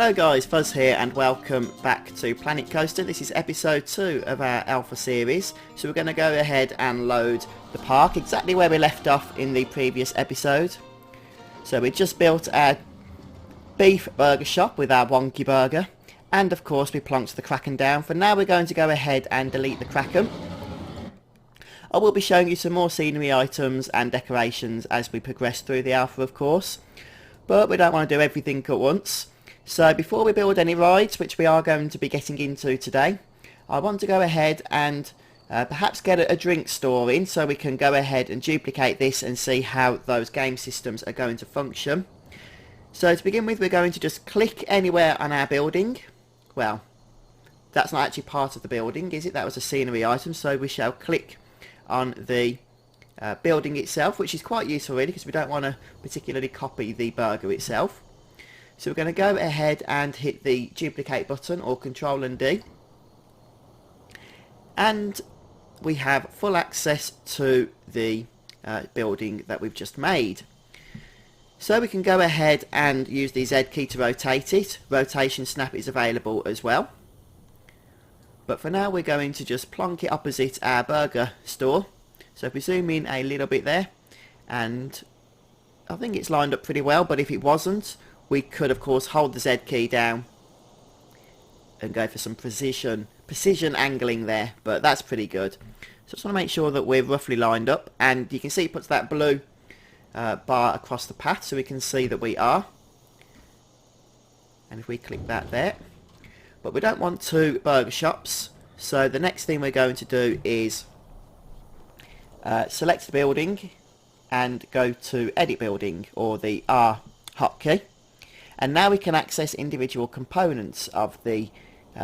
Hello guys, Fuzz here and welcome back to Planet Coaster. This is episode 2 of our Alpha series. So we're going to go ahead and load the park exactly where we left off in the previous episode. So we just built our beef burger shop with our wonky burger. And of course we plonked the Kraken down. For now we're going to go ahead and delete the Kraken. I will be showing you some more scenery items and decorations as we progress through the Alpha, of course. But we don't want to do everything at once. So before we build any rides, which we are going to be getting into today, I want to go ahead and perhaps get a drink store in so we can go ahead and duplicate this and see how those game systems are going to function. So to begin with, we're going to just click anywhere on our building. Well, that's not actually part of the building, is it? That was a scenery item, so we shall click on the building itself, which is quite useful really because we don't want to particularly copy the burger itself. So we're going to go ahead and hit the duplicate button or Control and D, and we have full access to the building that we've just made. So we can go ahead and use the Z key to rotate it. Rotation snap is available as well, but for now we're going to just plonk it opposite our burger store. So if we zoom in a little bit there, and I think it's lined up pretty well, but if it wasn't, we could of course hold the Z key down and go for some precision angling there, but that's pretty good. So just want to make sure that we're roughly lined up, and you can see it puts that blue bar across the path so we can see that we are. And if we click that there, but we don't want two burger shops, so the next thing we're going to do is select the building and go to edit building or the R hotkey. And now we can access individual components of the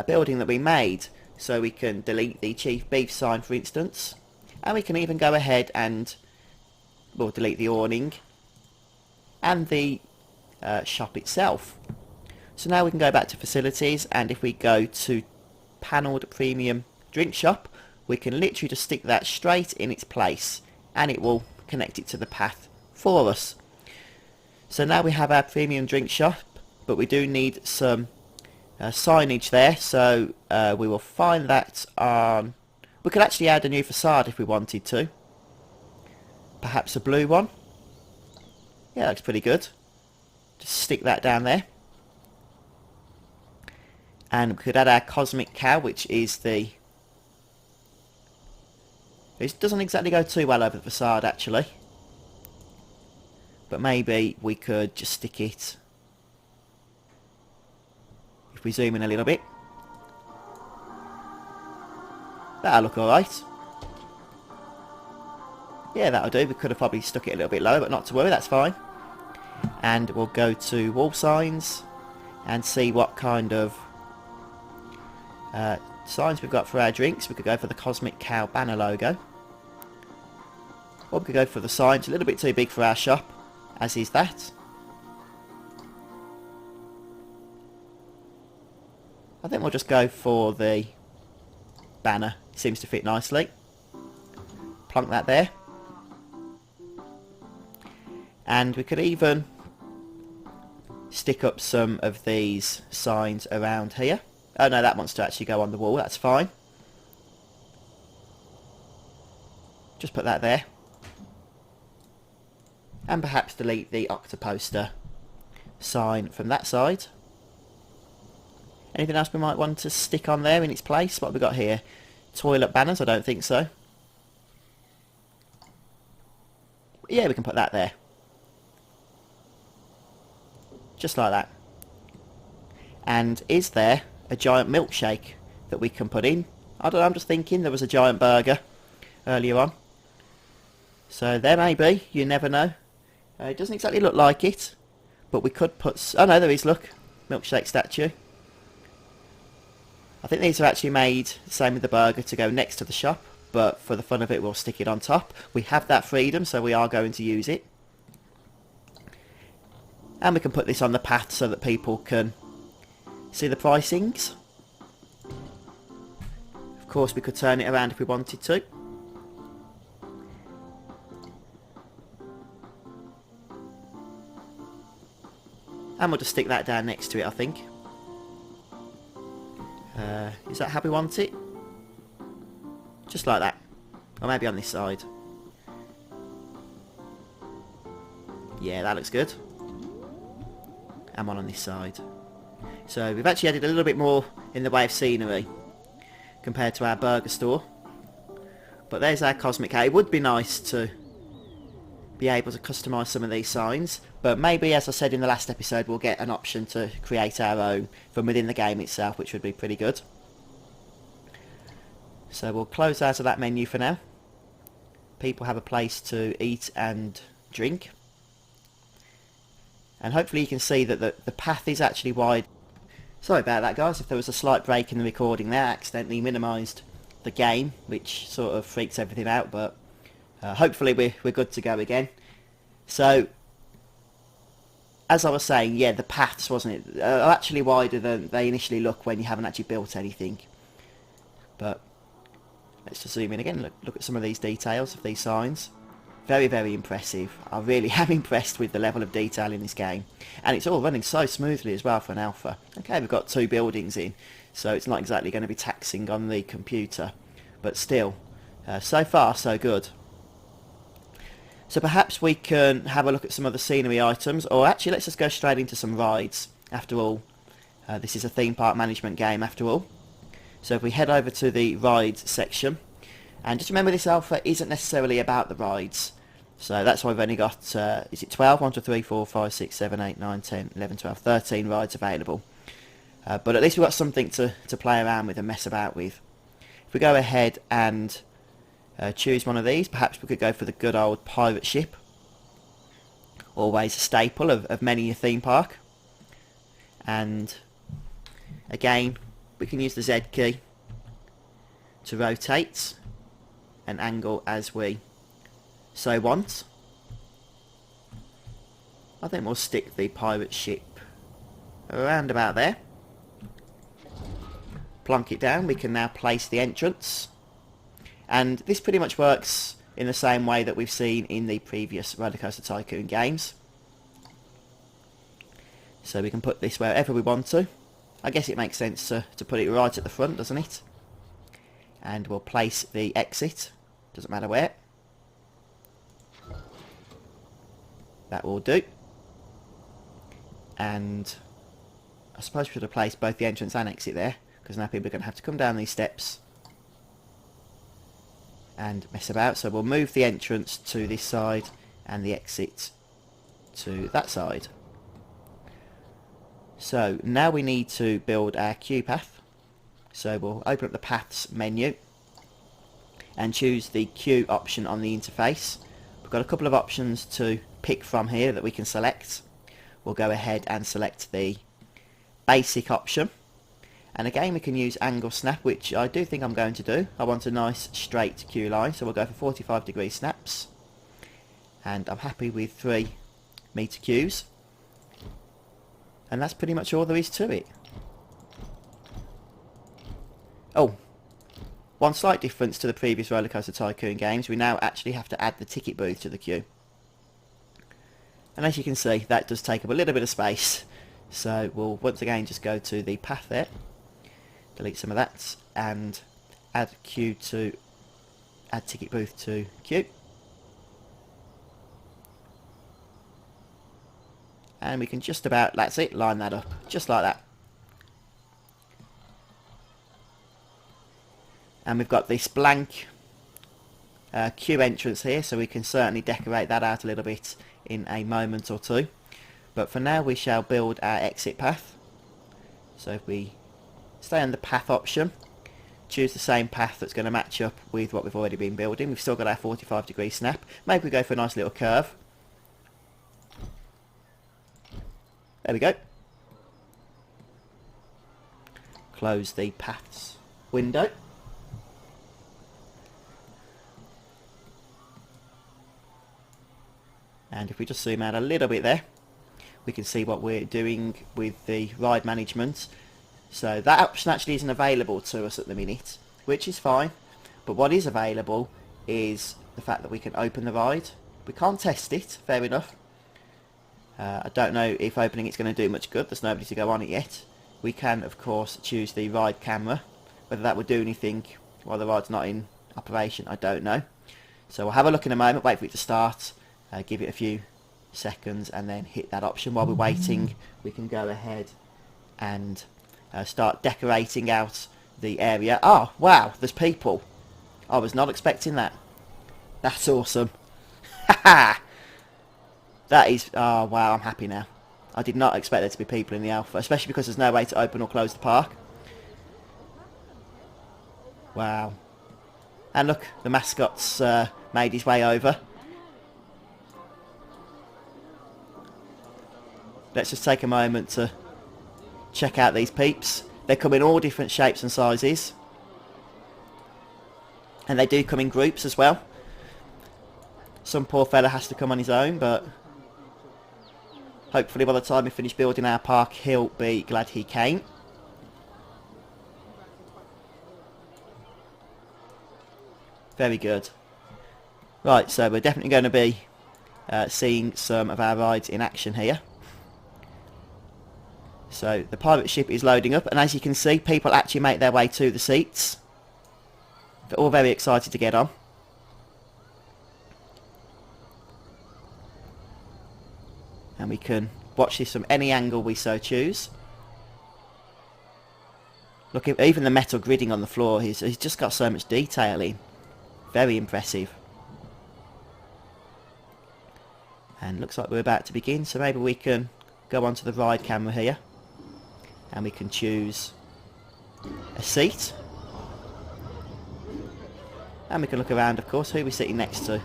building that we made. So we can delete the Chief Beef sign, for instance. And we can even go ahead and delete the awning and the shop itself. So now we can go back to facilities, and if we go to panelled premium drink shop, we can literally just stick that straight in its place and it will connect it to the path for us. So now we have our premium drink shop, but we do need some signage there, so we will find that on... We could actually add a new facade if we wanted to. Perhaps a blue one. Yeah, looks pretty good. Just stick that down there. And we could add our cosmic cow, which is the... It doesn't exactly go too well over the facade actually. But maybe we could just stick it, if we zoom in a little bit, that'll look alright. Yeah, that'll do. We could have probably stuck it a little bit lower, but not to worry, that's fine. And we'll go to wall signs and see what kind of signs we've got for our drinks. We could go for the Cosmic Cow banner logo, or we could go for the sign. It's a little bit too big for our shop, as is that. I think we'll just go for the banner. It seems to fit nicely. Plonk that there. And we could even stick up some of these signs around here. Oh no, that wants to actually go on the wall, that's fine. Just put that there. And perhaps delete the Octoposter sign from that side. Anything else we might want to stick on there in its place? What have we got here? Toilet banners? I don't think so. Yeah, we can put that there. Just like that. And is there a giant milkshake that we can put in? I don't know, I'm just thinking there was a giant burger earlier on. So there may be, you never know. It doesn't exactly look like it, but we could put... Oh no, there is, look. Milkshake statue. I think these are actually made the same with the burger to go next to the shop, but for the fun of it we'll stick it on top. We have that freedom, so we are going to use it. And we can put this on the path so that people can see the pricings. Of course we could turn it around if we wanted to. And we'll just stick that down next to it, I think. Is that how we want it? Just like that. Or maybe on this side. Yeah, that looks good. And one on this side. So we've actually added a little bit more in the way of scenery compared to our burger store. But there's our cosmic hat. It would be nice to be able to customise some of these signs, but maybe, as I said in the last episode, we'll get an option to create our own from within the game itself, which would be pretty good. So we'll close out of that menu for now. People have a place to eat and drink. And hopefully you can see that the path is actually wide. Sorry about that, guys, if there was a slight break in the recording there. I accidentally minimised the game, which sort of freaks everything out, but hopefully we're good to go again. So, as I was saying, yeah, the paths, wasn't it, are actually wider than they initially look when you haven't actually built anything. But let's just zoom in again. Look at some of these details of these signs. Very, very impressive. I really am impressed with the level of detail in this game. And it's all running so smoothly as well for an alpha. Okay, we've got 2 buildings in, so it's not exactly going to be taxing on the computer. But still, so far so good. So perhaps we can have a look at some of the scenery items, or actually let's just go straight into some rides. After all, this is a theme park management game after all. So if we head over to the rides section, and just remember this alpha isn't necessarily about the rides. So that's why we've only got, is it 12? 1, 2, 3, 4, 5, 6, 7, 8, 9, 10, 11, 12, 13 rides available. But at least we've got something to play around with and mess about with. If we go ahead and choose one of these, perhaps we could go for the good old pirate ship. Always a staple of many a theme park. And again, we can use the Z key to rotate and angle as we so want. I think we'll stick the pirate ship around about there. Plonk it down. We can now place the entrance. And this pretty much works in the same way that we've seen in the previous Roller Coaster Tycoon games. So we can put this wherever we want to. I guess it makes sense to put it right at the front, doesn't it? And we'll place the exit. Doesn't matter where. That will do. And I suppose we should have placed both the entrance and exit there, because now people are going to have to come down these steps and mess about. So we'll move the entrance to this side and the exit to that side. So now we need to build our queue path. So we'll open up the paths menu and choose the queue option on the interface. We've got a couple of options to pick from here that we can select. We'll go ahead and select the basic option. And again we can use angle snap, which I do think I'm going to do. I want a nice straight queue line, so we'll go for 45-degree snaps. And I'm happy with 3 meter queues. And that's pretty much all there is to it. Oh, one slight difference to the previous Roller Coaster Tycoon games, we now actually have to add the ticket booth to the queue. And as you can see, that does take up a little bit of space. So we'll once again just go to the path there, delete some of that, and add ticket booth to queue. And we can just about, that's it, line that up, just like that. And we've got this blank queue entrance here, so we can certainly decorate that out a little bit in a moment or two. But for now we shall build our exit path. So if we stay on the path option, choose the same path that's going to match up with what we've already been building. We've still got our 45-degree snap. Maybe we go for a nice little curve. There we go. Close the paths window. And if we just zoom out a little bit there, we can see what we're doing with the ride management. So that option actually isn't available to us at the minute, which is fine. But what is available is the fact that we can open the ride. We can't test it, fair enough. I don't know if opening it's going to do much good. There's nobody to go on it yet. we can of course choose the ride camera. Whether that would do anything while the ride's not in operation, I don't know. So we'll have a look in a moment, wait for it to start, give it a few seconds and then hit that option. While we're waiting, we can go ahead and start decorating out the area. Oh wow, there's people. I was not expecting that. That's awesome. Haha. That is, oh wow, I'm happy now. I did not expect there to be people in the alpha, especially because there's no way to open or close the park. Wow. And look, the mascot's made his way over. Let's just take a moment to check out these peeps. They come in all different shapes and sizes. And they do come in groups as well. Some poor fella has to come on his own, but hopefully by the time we finish building our park, he'll be glad he came. Very good. Right, so we're definitely going to be seeing some of our rides in action here. So the pirate ship is loading up, and as you can see, people actually make their way to the seats. They're all very excited to get on. And we can watch this from any angle we so choose. Look, even the metal gridding on the floor, he's just got so much detail in. Very impressive. And looks like we're about to begin, so maybe we can go onto the ride camera here. And we can choose a seat. And we can look around, of course, who we're sitting next to.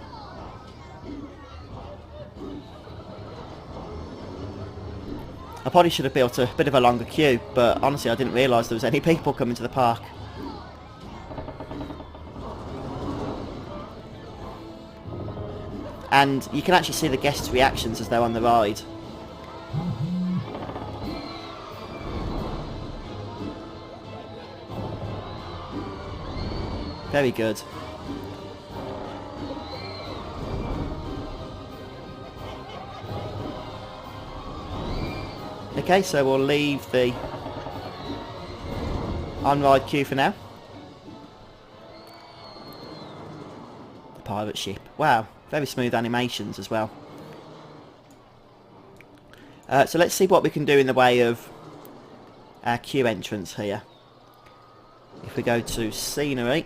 I probably should have built a bit of a longer queue, but honestly I didn't realise there was any people coming to the park. And you can actually see the guests' reactions as they're on the ride. Very good. Okay, so we'll leave the on-ride queue for now. The pirate ship. Wow, very smooth animations as well. So let's see what we can do in the way of our queue entrance here. If we go to scenery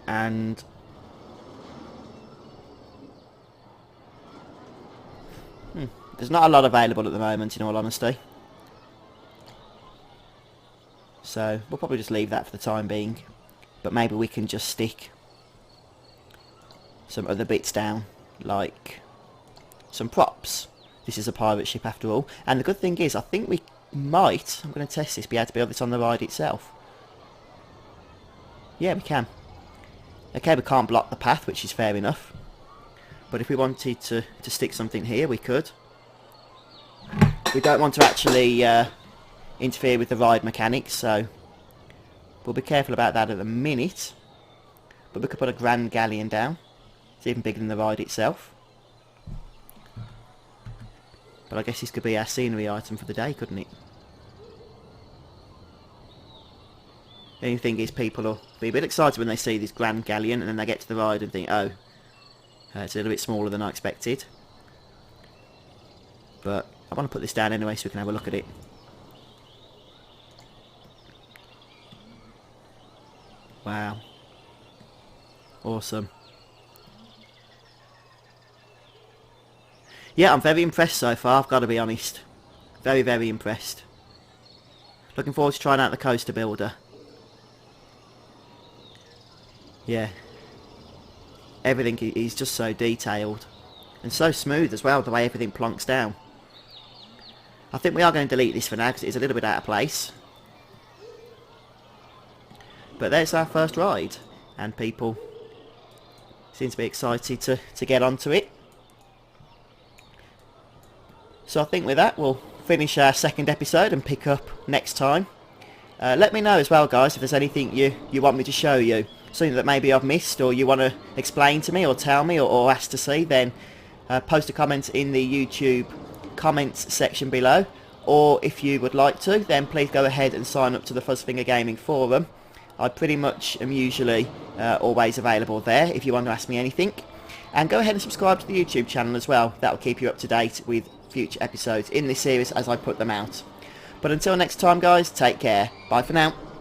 and there's not a lot available at the moment, in all honesty. So we'll probably just leave that for the time being. But maybe we can just stick some other bits down, like some props. This is a pirate ship after all. And the good thing is, I think we might, I'm going to test this, be able to build this on the ride itself. Yeah, we can. Okay, we can't block the path, which is fair enough. But if we wanted to stick something here, we could. We don't want to actually interfere with the ride mechanics, so we'll be careful about that at the minute. But we could put a Grand Galleon down. It's even bigger than the ride itself. But I guess this could be our scenery item for the day, couldn't it? The only thing is, people will be a bit excited when they see this Grand Galleon and then they get to the ride and think, oh, it's a little bit smaller than I expected. But I want to put this down anyway so we can have a look at it. Wow. Awesome. Yeah, I'm very impressed so far, I've got to be honest. Very, very impressed. Looking forward to trying out the coaster builder. Yeah. Everything is just so detailed. And so smooth as well, the way everything plonks down. I think we are going to delete this for now because it is a little bit out of place. But there's our first ride. And people seem to be excited to get onto it. So I think with that we'll finish our second episode and pick up next time. Let me know as well, guys, if there's anything you want me to show you. Something that maybe I've missed or you want to explain to me or tell me or ask to see, then post a comment in the YouTube comments section below, or if you would like to, then please go ahead and sign up to the FuzzfingerGaming forum. I pretty much am usually always available there if you want to ask me anything. And go ahead and subscribe to the YouTube channel as well. That will keep you up to date with future episodes in this series as I put them out. But until next time guys, take care. Bye for now.